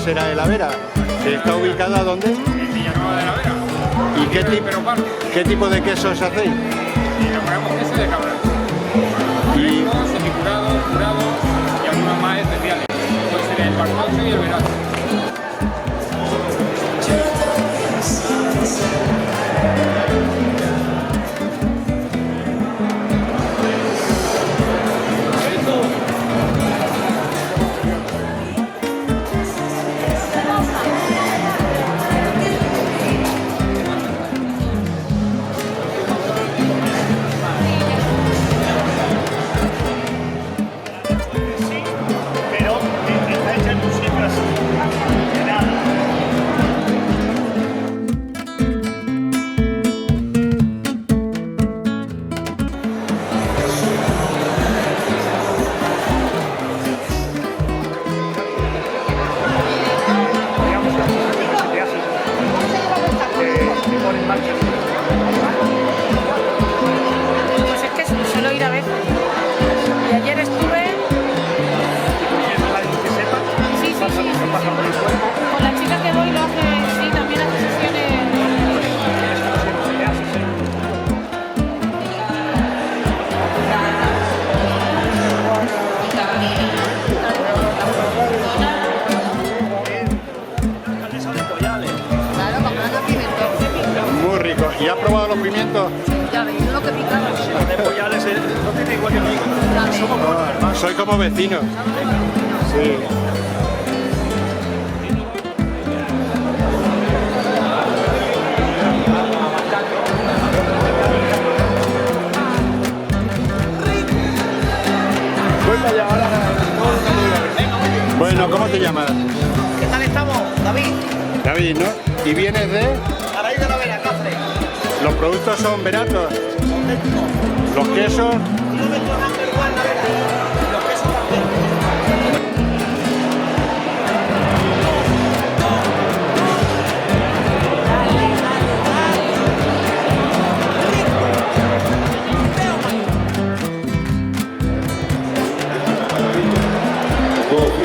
será de la Vera. ¿Está ubicada dónde? En Villanueva de la Vera. ¿Y qué tipo de quesos hacéis? Y elaboramos queso de cabra. Y Semicurados, curados y algunos más especiales. Puede ser el barcocho y el verano. Pues es que suelo ir a veces. Y ayer estuve... Sí, sí, sí. Con la chica que voy lo hace, sí, también hace sesiones. Claro, comprando pimentón. muy rico. ¿Y has probado los pimientos? Ya veis lo que picaba. Soy como vecino. Sí. Bueno, ¿cómo te llamas? ¿Qué tal estamos, David? David, ¿no? ¿Y vienes de...? Araí de la Vera, Cáceres. ¿Los productos son baratos? ¿Los quesos? Kilómetro number one, la Vera. Y los quesos también. Go.